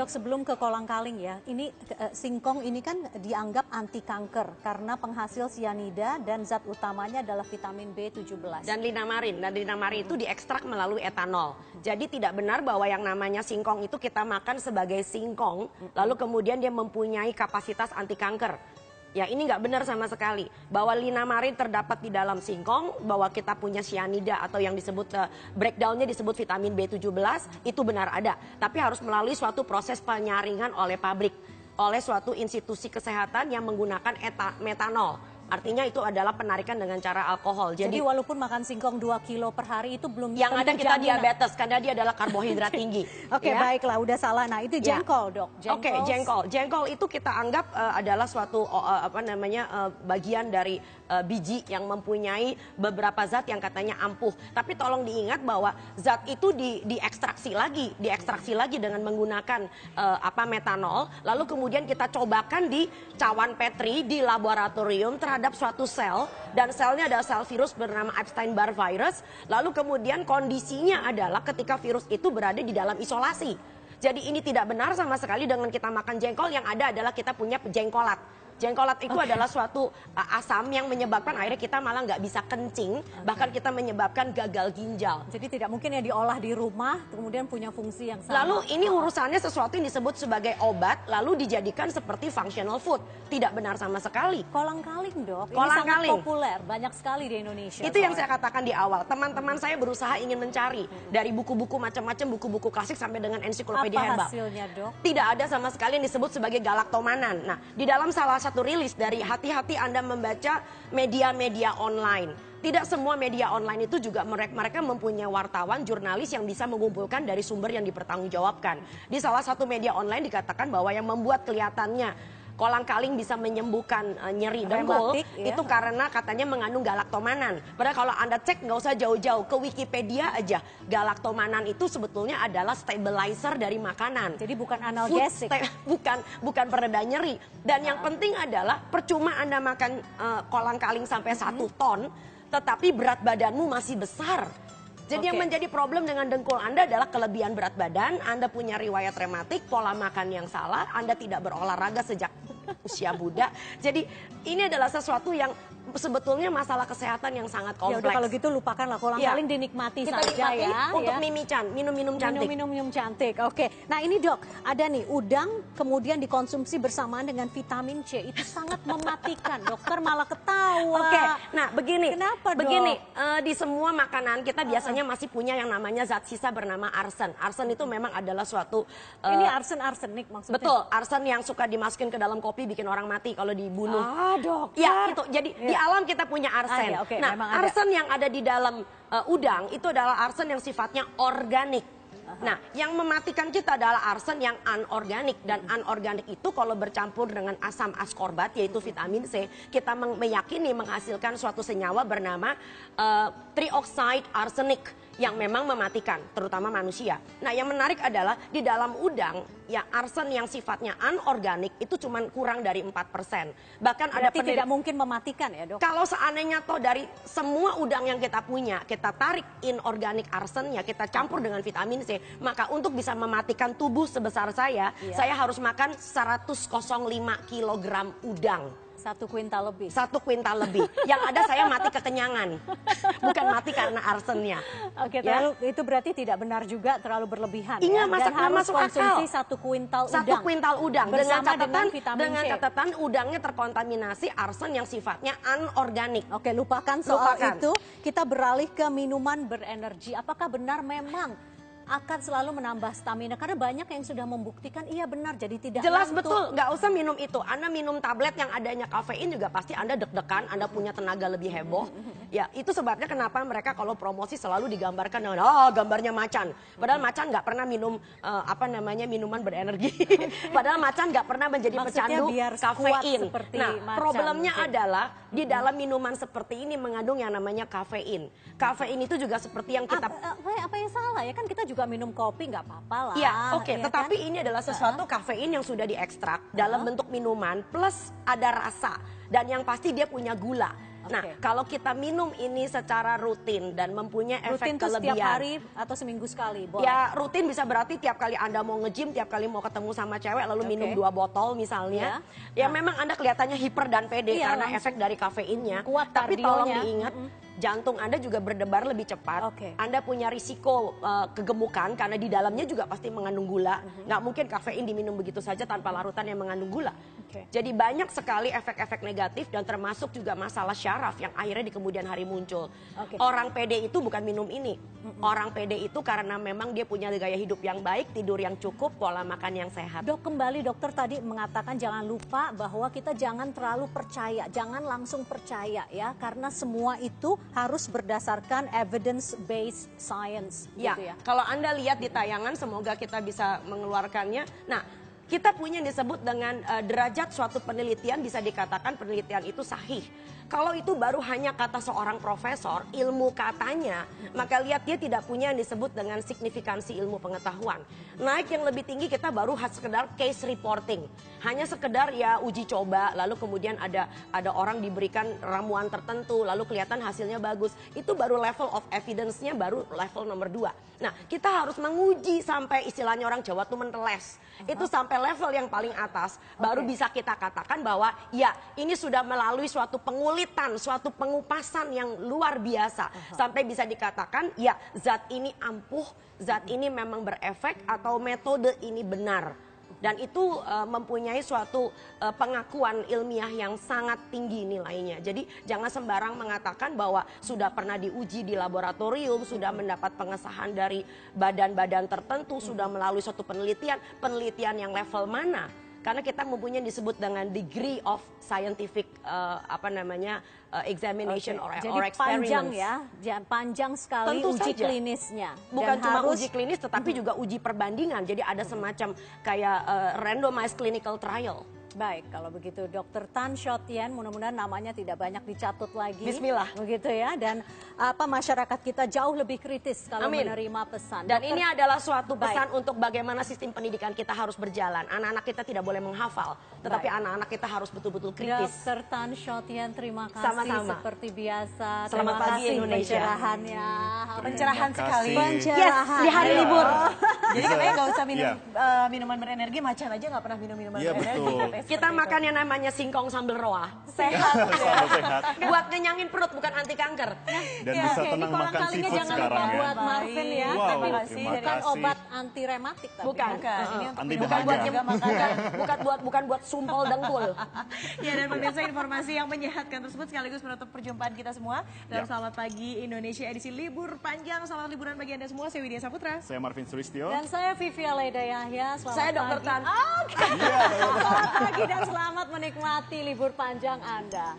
Dok, sebelum ke kolang-kaling ya, ini singkong ini kan dianggap anti kanker karena penghasil sianida dan zat utamanya adalah vitamin B17. Dan linamarin itu diekstrak melalui etanol. Jadi tidak benar bahwa yang namanya singkong itu kita makan sebagai singkong, lalu kemudian dia mempunyai kapasitas anti kanker. Ya, ini nggak benar sama sekali. Bahwa linamarin terdapat di dalam singkong, bahwa kita punya cyanida atau yang disebut breakdownnya disebut vitamin B17, itu benar ada. Tapi harus melalui suatu proses penyaringan oleh pabrik, oleh suatu institusi kesehatan yang menggunakan metanol. Artinya itu adalah penarikan dengan cara alkohol. Jadi walaupun makan singkong 2 kilo per hari itu belum yang ada kita diabetes karena dia adalah karbohidrat tinggi. Oke, baiklah, udah salah. Nah, itu jengkol, Dok. Oke, jengkol. Jengkol itu kita anggap adalah suatu bagian dari biji yang mempunyai beberapa zat yang katanya ampuh. Tapi tolong diingat bahwa zat itu diekstraksi lagi dengan menggunakan metanol. Lalu kemudian kita cobakan di cawan Petri di laboratorium terhadap suatu sel, dan selnya adalah sel virus bernama Epstein-Barr virus. Lalu kemudian kondisinya adalah ketika virus itu berada di dalam isolasi. Jadi ini tidak benar sama sekali dengan kita makan jengkol. Yang ada adalah kita punya jengkolat. Jengkolat itu adalah suatu asam yang menyebabkan akhirnya kita malah nggak bisa kencing, bahkan kita menyebabkan gagal ginjal. Jadi tidak mungkin ya diolah di rumah, kemudian punya fungsi yang sama. Lalu ini urusannya sesuatu yang disebut sebagai obat, lalu dijadikan seperti functional food. Tidak benar sama sekali. Kolang-kaling, Dok. Ini Kolang-kaling sangat populer, banyak sekali di Indonesia. Itu yang saya katakan di awal. Teman-teman saya berusaha ingin mencari dari buku-buku macam-macam, buku-buku klasik sampai dengan ensiklopedia herbal. Apa hasilnya, Dok? Tidak ada sama sekali yang disebut sebagai galaktomanan. Nah, di dalam salah satu rilis dari hati-hati Anda membaca media-media online. Tidak semua media online itu juga mereka mempunyai wartawan, jurnalis yang bisa mengumpulkan dari sumber yang dipertanggungjawabkan. Di salah satu media online dikatakan bahwa yang membuat kelihatannya kolang-kaling bisa menyembuhkan nyeri dengkul itu karena katanya mengandung galaktomanan. Padahal kalau Anda cek nggak usah jauh-jauh ke Wikipedia aja, galaktomanan itu sebetulnya adalah stabilizer dari makanan. Jadi bukan analgesik, bukan pereda nyeri. Dan yang penting adalah percuma Anda makan kolang-kaling sampai 1 ton, tetapi berat badanmu masih besar. Jadi yang menjadi problem dengan dengkul Anda adalah kelebihan berat badan, Anda punya riwayat rematik, pola makan yang salah, Anda tidak berolahraga sejak usia muda. Jadi ini adalah sesuatu yang sebetulnya masalah kesehatan yang sangat kompleks. Ya udah, kalau gitu lupakanlah kolang-kaling, dinikmati kita saja nikmati ya. Untuk minum-minum cantik. Minum-minum cantik. Oke. Nah, ini Dok, ada nih udang kemudian dikonsumsi bersamaan dengan vitamin C. Itu sangat mematikan. Dokter malah ketawa. Oke. Nah, begini. Kenapa, Dok? Begini, di semua makanan kita biasanya masih punya yang namanya zat sisa bernama arsen. Arsen itu memang adalah suatu ini arsenik maksudnya. Betul, arsen yang suka dimasukin ke dalam kopi bikin orang mati kalau dibunuh. Dok. Ya, itu. Jadi di alam kita punya arsen. Nah, arsen yang ada di dalam udang itu adalah arsen yang sifatnya organik. Nah, yang mematikan kita adalah arsen yang anorganik. Dan anorganik itu kalau bercampur dengan asam askorbat, yaitu vitamin C, kita meyakini menghasilkan suatu senyawa bernama trioxide arsenic yang memang mematikan, terutama manusia. Nah, yang menarik adalah di dalam udang, ya arsen yang sifatnya anorganik itu cuma kurang dari 4%. Bahkan berarti tidak mungkin mematikan ya, Dok? Kalau seandainya toh dari semua udang yang kita punya, kita tarik inorganik arsennya, kita campur dengan vitamin C, maka untuk bisa mematikan tubuh sebesar saya harus makan 105 kilogram udang. 1 kuintal lebih. 1 kuintal lebih. Yang ada saya mati kekenyangan. Bukan mati karena arsennya. Oke, itu berarti tidak benar juga, terlalu berlebihan. Iya, Dan harus masuk konsumsi akal. 1 kuintal udang. 1 kuintal udang. Dengan catatan udangnya terkontaminasi arsen yang sifatnya anorganik. Oke, lupakan soal itu. Kita beralih ke minuman berenergi. Apakah benar memang akan selalu menambah stamina? Karena banyak yang sudah membuktikan iya benar, jadi tidak jelas ngantuk. Betul, nggak usah minum itu. Anda minum tablet yang adanya kafein juga pasti Anda deg-degan, Anda punya tenaga lebih heboh. Ya, itu sebabnya kenapa mereka kalau promosi selalu digambarkan dengan gambarnya macan. Padahal macan nggak pernah minum minuman berenergi. Padahal macan nggak pernah menjadi pecandu kafein. Nah, problemnya adalah di dalam minuman seperti ini mengandung yang namanya kafein. Kafein itu juga seperti yang kita apa yang salah ya, kan kita juga minum kopi, nggak apa-apa lah. Ya, oke. Tetapi kan? Ini adalah sesuatu kafein yang sudah diekstrak dalam bentuk minuman plus ada rasa dan yang pasti dia punya gula. Nah, kalau kita minum ini secara rutin dan mempunyai efek Rutin tuh kelebihan. setiap hari atau seminggu sekali? Boleh? Ya rutin bisa berarti tiap kali Anda mau nge-gym, tiap kali mau ketemu sama cewek lalu minum 2 botol misalnya. Ya memang Anda kelihatannya hiper dan pede karena efek dari kafeinnya. Kuat Tapi tolong kardionya. diingat, jantung Anda juga berdebar lebih cepat. Anda punya risiko kegemukan karena di dalamnya juga pasti mengandung gula. Nggak mungkin kafein diminum begitu saja tanpa larutan yang mengandung gula. Jadi banyak sekali efek-efek negatif dan termasuk juga masalah syaraf yang akhirnya di kemudian hari muncul. Orang pede itu bukan minum ini. Orang pede itu karena memang dia punya gaya hidup yang baik, tidur yang cukup, pola makan yang sehat. Dok, kembali dokter tadi mengatakan jangan lupa bahwa kita jangan terlalu percaya, jangan langsung percaya ya, karena semua itu harus berdasarkan evidence based science. Ya, gitu ya. kalau Anda lihat di tayangan, semoga kita bisa mengeluarkannya. Nah, kita punya yang disebut dengan derajat suatu penelitian, bisa dikatakan penelitian itu sahih. Kalau itu baru hanya kata seorang profesor, ilmu katanya, maka lihat dia tidak punya yang disebut dengan signifikansi ilmu pengetahuan. Naik yang lebih tinggi kita baru sekedar case reporting. Hanya sekedar ya uji coba, lalu kemudian ada orang diberikan ramuan tertentu, lalu kelihatan hasilnya bagus. Itu baru level of evidence-nya baru level nomor 2. Nah, kita harus menguji sampai istilahnya orang Jawa tuh menteles. Itu sampai level yang paling atas, baru bisa kita katakan bahwa ya ini sudah melalui suatu pengulitan, suatu pengupasan yang luar biasa. Sampai bisa dikatakan ya zat ini ampuh, zat ini memang berefek atau metode ini benar. Dan itu mempunyai suatu pengakuan ilmiah yang sangat tinggi nilainya. Jadi jangan sembarang mengatakan bahwa sudah pernah diuji di laboratorium, sudah mendapat pengesahan dari badan-badan tertentu, sudah melalui suatu penelitian yang level mana. Karena kita mempunyai disebut dengan degree of scientific examination or experiments. Panjang ya, panjang sekali Tentu uji saja. klinisnya. Bukan Dan cuma harus, uji klinis tetapi juga uji perbandingan. Jadi ada semacam kayak randomized clinical trial. Baik, kalau begitu Dr. Tan Shotian, mudah-mudahan namanya tidak banyak dicatut lagi. Bismillah. Begitu ya, dan masyarakat kita jauh lebih kritis kalau menerima pesan. Dan ini adalah suatu pesan untuk bagaimana sistem pendidikan kita harus berjalan. Anak-anak kita tidak boleh menghafal, tetapi anak-anak kita harus betul-betul kritis. Dr. Tan Shotian, terima kasih. Sama-sama. Seperti biasa. Selamat pagi Indonesia. Pencerahannya. Pencerahan sekali. Pencerahan. Yes, di hari libur. Jadi katanya nggak usah minum minuman berenergi, macan aja nggak pernah minum minuman berenergi. Betul. Kita makan yang namanya singkong sambal roa. Sehat. Sambal sehat. Buat ngenyangin perut, bukan anti kanker. Dan bisa tenang makan seafood jangan sekarang lupa ya. buat Marvin ya. Wow, Tapi terima bukan kasih. obat anti rematik tapi. Bukan. Ini untuk Anti minuman dahaga. juga makanan. bukan buat sumpel dengkul. Ya, dan pemirsa, informasi yang menyehatkan tersebut sekaligus menutup perjumpaan kita semua. Dan selamat pagi Indonesia edisi libur panjang. Selamat liburan bagi Anda semua. Saya Widya Saputra. Saya Marvin Sulistyo. Dan saya Vivi Aleda Yahya. Selamat Saya Dr. pagi. Tan. Selamat pagi dan selamat menikmati libur panjang Anda.